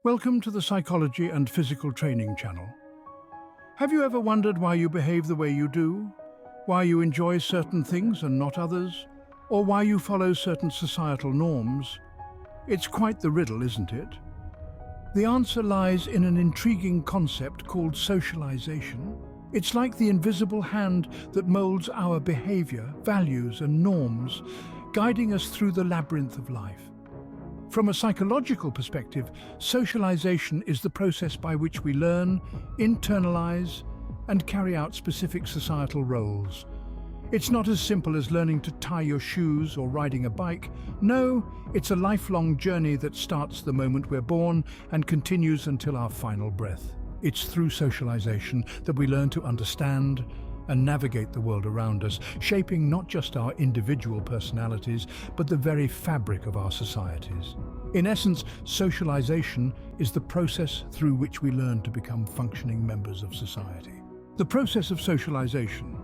Welcome to the Psychology and Physical Training channel. Have you ever wondered why you behave the way you do? Why you enjoy certain things and not others? Or why you follow certain societal norms? It's quite the riddle, isn't it? The answer lies in an intriguing concept called socialization. It's like the invisible hand that molds our behavior, values and norms, guiding us through the labyrinth of life. From a psychological perspective, socialization is the process by which we learn, internalize, and carry out specific societal roles. It's not as simple as learning to tie your shoes or riding a bike. No, it's a lifelong journey that starts the moment we're born and continues until our final breath. It's through socialization that we learn to understand and navigate the world around us, shaping not just our individual personalities, but the very fabric of our societies. In essence, socialization is the process through which we learn to become functioning members of society. The process of socialization.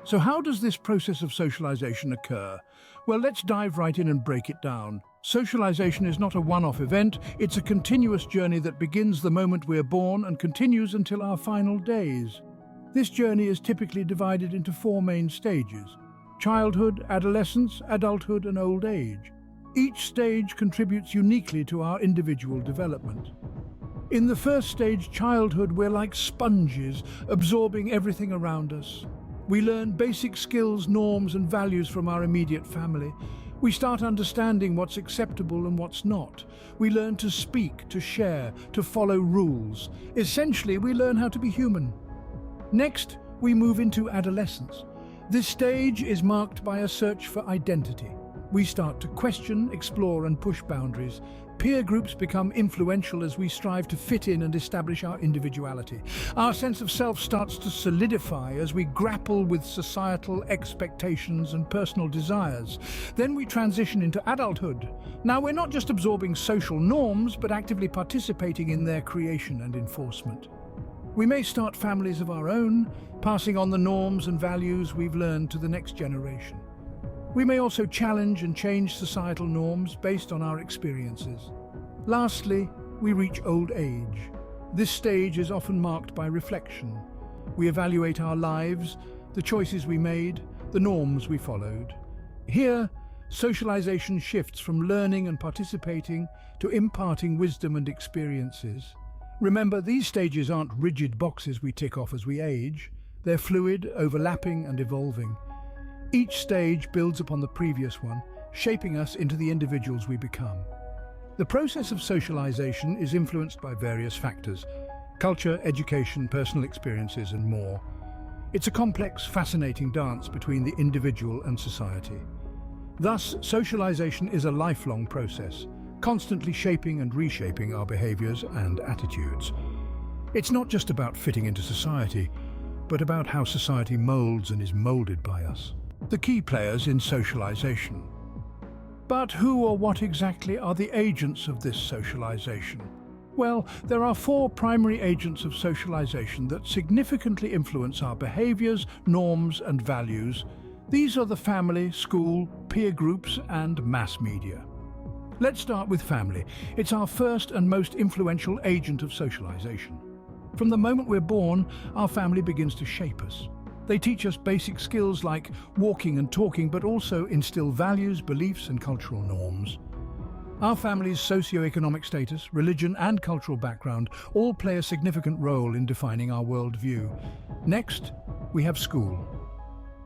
So how does this process of socialization occur? Well, let's dive right in and break it down. Socialization is not a one-off event, it's a continuous journey that begins the moment we're born and continues until our final days. This journey is typically divided into four main stages: childhood, adolescence, adulthood, and old age. Each stage contributes uniquely to our individual development. In the first stage, childhood, we're like sponges, absorbing everything around us. We learn basic skills, norms, and values from our immediate family. We start understanding what's acceptable and what's not. We learn to speak, to share, to follow rules. Essentially, we learn how to be human. Next, we move into adolescence. This stage is marked by a search for identity. We start to question, explore, and push boundaries. Peer groups become influential as we strive to fit in and establish our individuality. Our sense of self starts to solidify as we grapple with societal expectations and personal desires. Then we transition into adulthood. Now, we're not just absorbing social norms, but actively participating in their creation and enforcement. We may start families of our own, passing on the norms and values we've learned to the next generation. We may also challenge and change societal norms based on our experiences. Lastly, we reach old age. This stage is often marked by reflection. We evaluate our lives, the choices we made, the norms we followed. Here, socialization shifts from learning and participating to imparting wisdom and experiences. Remember, these stages aren't rigid boxes we tick off as we age. They're fluid, overlapping, and evolving. Each stage builds upon the previous one, shaping us into the individuals we become. The process of socialization is influenced by various factors: culture, education, personal experiences, and more. It's a complex, fascinating dance between the individual and society. Thus, socialization is a lifelong process, constantly shaping and reshaping our behaviors and attitudes. It's not just about fitting into society, but about how society molds and is molded by us. The key players in socialization. But who or what exactly are the agents of this socialization? Well, there are four primary agents of socialization that significantly influence our behaviors, norms, and values. These are the family, school, peer groups, and mass media. Let's start with family. It's our first and most influential agent of socialization. From the moment we're born, our family begins to shape us. They teach us basic skills like walking and talking, but also instill values, beliefs, and cultural norms. Our family's socioeconomic status, religion, and cultural background all play a significant role in defining our worldview. Next, we have school.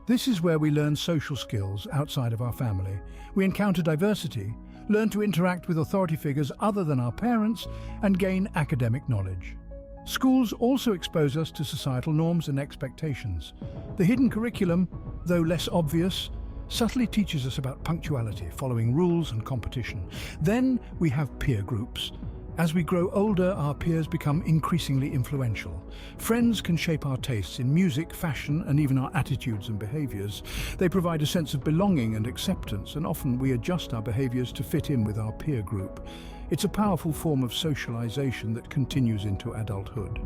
This is where we learn social skills outside of our family. We encounter diversity, learn to interact with authority figures other than our parents, and gain academic knowledge. Schools also expose us to societal norms and expectations. The hidden curriculum, though less obvious, subtly teaches us about punctuality, following rules and competition. Then we have peer groups. As we grow older, our peers become increasingly influential. Friends can shape our tastes in music, fashion, and even our attitudes and behaviors. They provide a sense of belonging and acceptance, and often we adjust our behaviors to fit in with our peer group. It's a powerful form of socialization that continues into adulthood.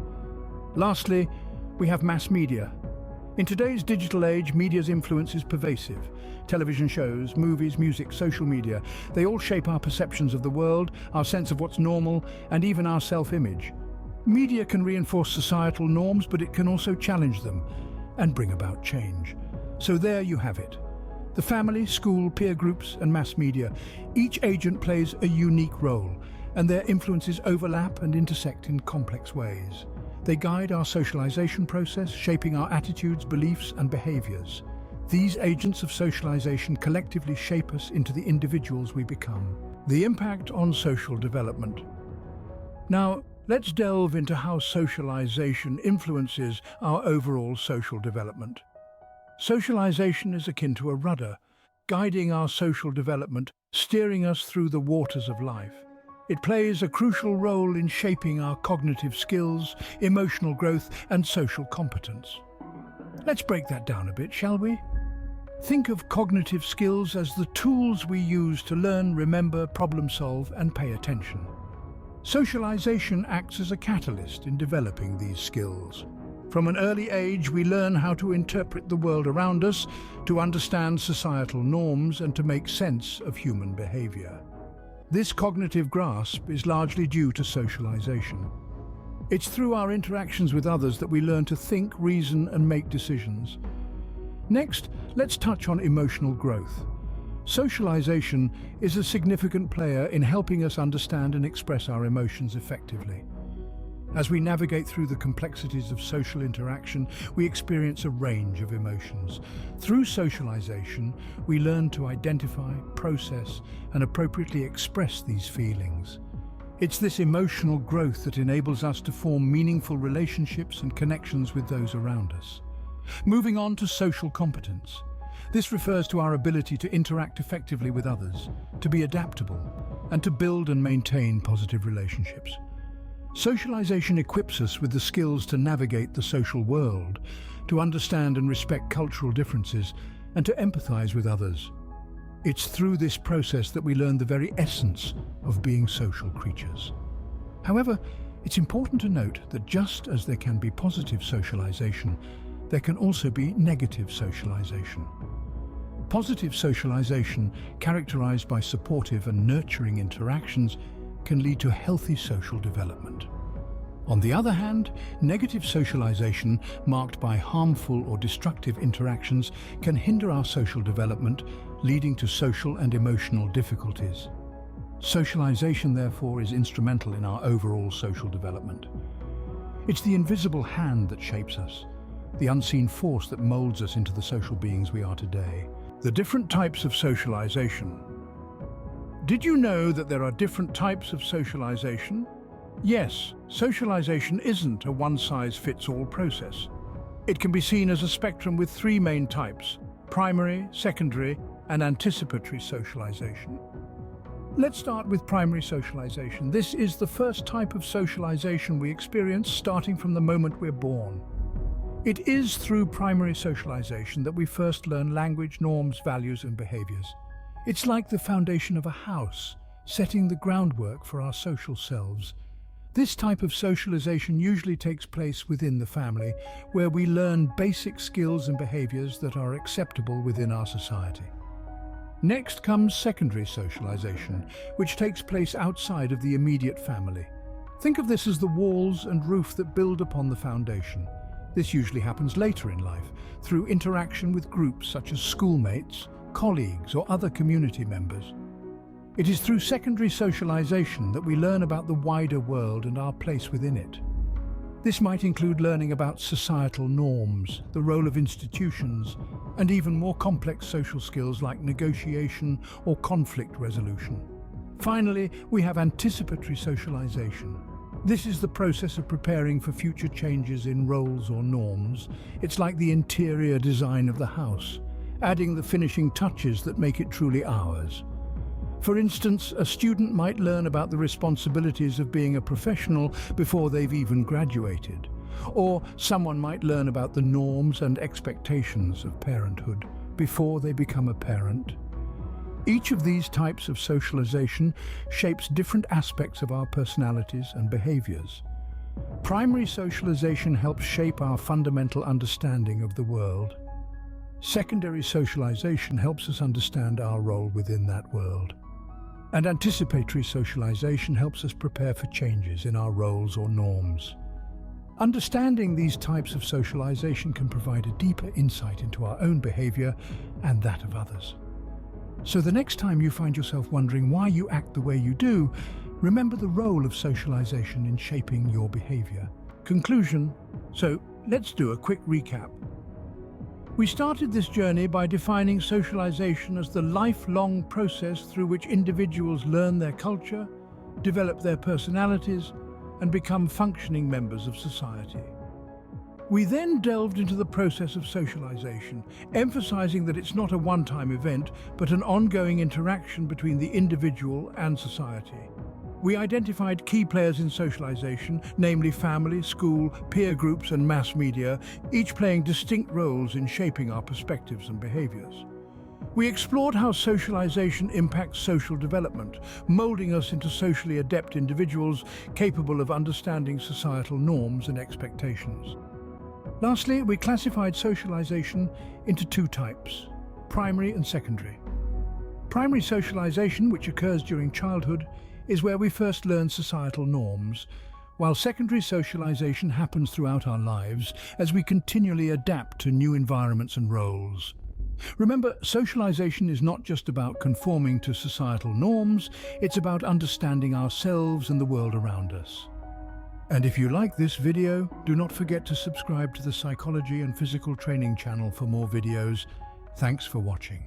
Lastly, we have mass media. In today's digital age, media's influence is pervasive. Television shows, movies, music, social media, they all shape our perceptions of the world, our sense of what's normal, and even our self-image. Media can reinforce societal norms, but it can also challenge them and bring about change. So there you have it. The family, school, peer groups, and mass media, each agent plays a unique role, and their influences overlap and intersect in complex ways. They guide our socialization process, shaping our attitudes, beliefs, and behaviors. These agents of socialization collectively shape us into the individuals we become. The impact on social development. Now, let's delve into how socialization influences our overall social development. Socialization is akin to a rudder, guiding our social development, steering us through the waters of life. It plays a crucial role in shaping our cognitive skills, emotional growth, and social competence. Let's break that down a bit, shall we? Think of cognitive skills as the tools we use to learn, remember, problem solve, and pay attention. Socialization acts as a catalyst in developing these skills. From an early age, we learn how to interpret the world around us, to understand societal norms, and to make sense of human behavior. This cognitive grasp is largely due to socialization. It's through our interactions with others that we learn to think, reason, and make decisions. Next, let's touch on emotional growth. Socialization is a significant player in helping us understand and express our emotions effectively. As we navigate through the complexities of social interaction, we experience a range of emotions. Through socialization, we learn to identify, process, and appropriately express these feelings. It's this emotional growth that enables us to form meaningful relationships and connections with those around us. Moving on to social competence. This refers to our ability to interact effectively with others, to be adaptable, and to build and maintain positive relationships. Socialization equips us with the skills to navigate the social world, to understand and respect cultural differences, and to empathize with others. It's through this process that we learn the very essence of being social creatures. However, it's important to note that just as there can be positive socialization, there can also be negative socialization. Positive socialization, characterized by supportive and nurturing interactions, can lead to healthy social development. On the other hand, negative socialization, marked by harmful or destructive interactions, can hinder our social development, leading to social and emotional difficulties. Socialization, therefore, is instrumental in our overall social development. It's the invisible hand that shapes us, the unseen force that molds us into the social beings we are today. The different types of socialization. Did you know that there are different types of socialization? Yes, socialization isn't a one-size-fits-all process. It can be seen as a spectrum with three main types: primary, secondary, and anticipatory socialization. Let's start with primary socialization. This is the first type of socialization we experience starting from the moment we're born. It is through primary socialization that we first learn language, norms, values, and behaviors. It's like the foundation of a house, setting the groundwork for our social selves. This type of socialization usually takes place within the family, where we learn basic skills and behaviors that are acceptable within our society. Next comes secondary socialization, which takes place outside of the immediate family. Think of this as the walls and roof that build upon the foundation. This usually happens later in life, through interaction with groups such as schoolmates, colleagues, or other community members. It is through secondary socialization that we learn about the wider world and our place within it. This might include learning about societal norms, the role of institutions, and even more complex social skills like negotiation or conflict resolution. Finally, we have anticipatory socialization. This is the process of preparing for future changes in roles or norms. It's like the interior design of the house, adding the finishing touches that make it truly ours. For instance, a student might learn about the responsibilities of being a professional before they've even graduated. Or someone might learn about the norms and expectations of parenthood before they become a parent. Each of these types of socialization shapes different aspects of our personalities and behaviors. Primary socialization helps shape our fundamental understanding of the world. Secondary socialization helps us understand our role within that world. And anticipatory socialization helps us prepare for changes in our roles or norms. Understanding these types of socialization can provide a deeper insight into our own behavior and that of others. So the next time you find yourself wondering why you act the way you do, remember the role of socialization in shaping your behavior. Conclusion. So let's do a quick recap. We started this journey by defining socialization as the lifelong process through which individuals learn their culture, develop their personalities, and become functioning members of society. We then delved into the process of socialization, emphasizing that it's not a one-time event, but an ongoing interaction between the individual and society. We identified key players in socialization, namely family, school, peer groups, and mass media, each playing distinct roles in shaping our perspectives and behaviors. We explored how socialization impacts social development, molding us into socially adept individuals capable of understanding societal norms and expectations. Lastly, we classified socialization into two types: primary and secondary. Primary socialization, which occurs during childhood, is where we first learn societal norms, while secondary socialization happens throughout our lives as we continually adapt to new environments and roles. Remember, socialization is not just about conforming to societal norms, it's about understanding ourselves and the world around us. And if you like this video, do not forget to subscribe to the Psychology and Physical Training channel for more videos. Thanks for watching.